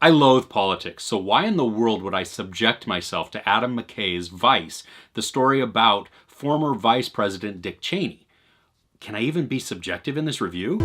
I loathe politics, so why in the world would I subject myself to Adam McKay's Vice, the story about former Vice President Dick Cheney? Can I even be subjective in this review?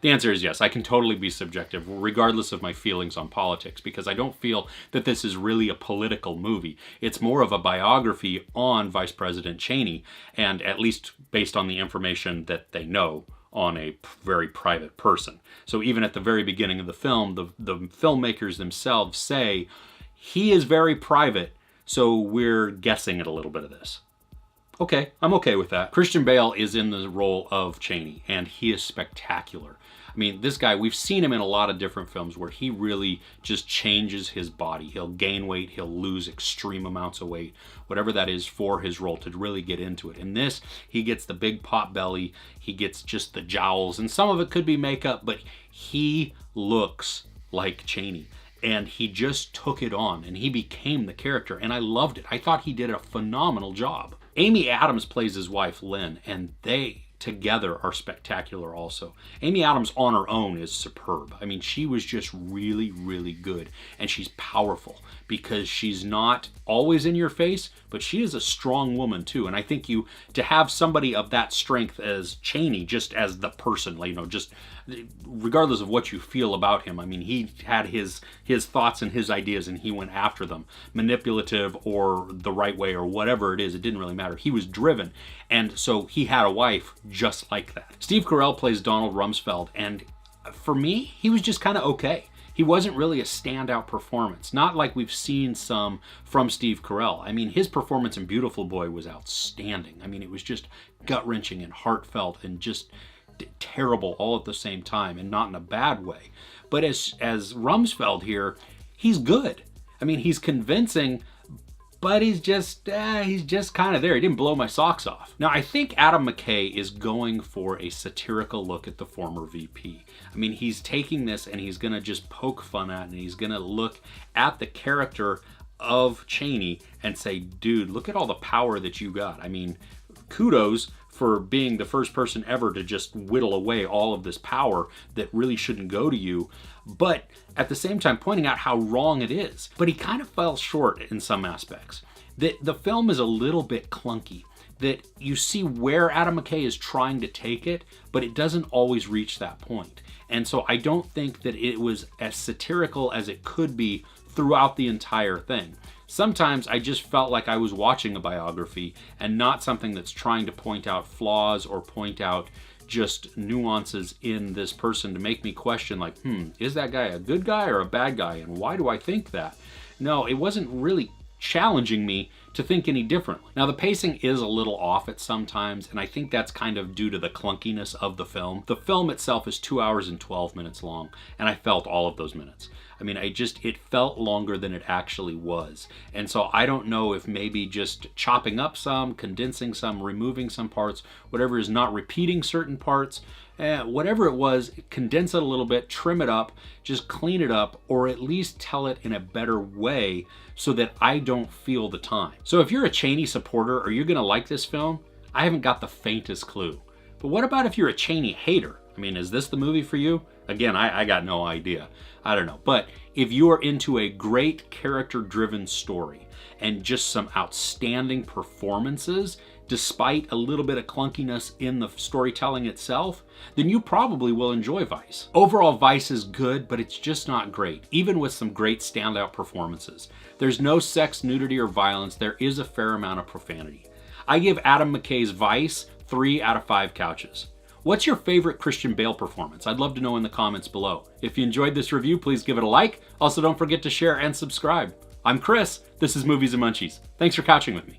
The answer is yes, I can totally be subjective, regardless of my feelings on politics, because I don't feel that this is really a political movie. It's more of a biography on Vice President Cheney, and at least based on the information that they know on a very private person. So even at the very beginning of the film, the filmmakers themselves say, he is very private, so we're guessing at a little bit of this. Okay, I'm okay with that. Christian Bale is in the role of Cheney, and he is spectacular. I mean, this guy, we've seen him in a lot of different films where he really just changes his body. He'll gain weight, he'll lose extreme amounts of weight, whatever that is for his role to really get into it. In this, he gets the big pot belly, he gets just the jowls, and some of it could be makeup, but he looks like Cheney. And he just took it on, and he became the character, and I loved it. I thought he did a phenomenal job. Amy Adams plays his wife, Lynn, and they together are spectacular also. Amy Adams on her own is superb. I mean, she was just really, really good, and she's powerful because she's not always in your face, but she is a strong woman too. And I think to have somebody of that strength as Cheney, just as the person, you know, just regardless of what you feel about him, I mean, he had his thoughts and his ideas, and he went after them, manipulative or the right way or whatever it is, it didn't really matter. He was driven, and so he had a wife just like that. Steve Carell plays Donald Rumsfeld, and for me, he was just kind of okay. He wasn't really a standout performance, not like we've seen some from Steve Carell. I mean, his performance in Beautiful Boy was outstanding. I mean, it was just gut-wrenching and heartfelt and just terrible all at the same time, and not in a bad way. But as Rumsfeld here, he's good. I mean, he's convincing, but he's just kind of there. He didn't blow my socks off. Now, I think Adam McKay is going for a satirical look at the former VP. I mean, he's taking this and he's going to just poke fun at it, and he's going to look at the character of Cheney and say, dude, look at all the power that you got. I mean, kudos for being the first person ever to just whittle away all of this power that really shouldn't go to you, but at the same time pointing out how wrong it is. But he kind of fell short in some aspects. The film is a little bit clunky, that you see where Adam McKay is trying to take it, but it doesn't always reach that point. And so I don't think that it was as satirical as it could be throughout the entire thing. Sometimes I just felt like I was watching a biography and not something that's trying to point out flaws or point out just nuances in this person to make me question, like, is that guy a good guy or a bad guy? And why do I think that? No, it wasn't really challenging me to think any differently. Now, the pacing is a little off at some times, and I think that's kind of due to the clunkiness of the film. The film itself is 2 hours and 12 minutes long, and I felt all of those minutes. I mean, it felt longer than it actually was. And so I don't know if maybe just chopping up some, condensing some, removing some parts, whatever is not repeating certain parts, whatever it was, condense it a little bit, trim it up, just clean it up, or at least tell it in a better way so that I don't feel the time. So if you're a Cheney supporter, are you gonna like this film? I haven't got the faintest clue. But what about if you're a Cheney hater? I mean, is this the movie for you? Again, I got no idea. I don't know. But if you are into a great character-driven story and just some outstanding performances, despite a little bit of clunkiness in the storytelling itself, then you probably will enjoy Vice. Overall, Vice is good, but it's just not great, even with some great standout performances. There's no sex, nudity, or violence. There is a fair amount of profanity. I give Adam McKay's Vice 3 out of 5 couches. What's your favorite Christian Bale performance? I'd love to know in the comments below. If you enjoyed this review, please give it a like. Also, don't forget to share and subscribe. I'm Chris. This is Movies and Munchies. Thanks for couching with me.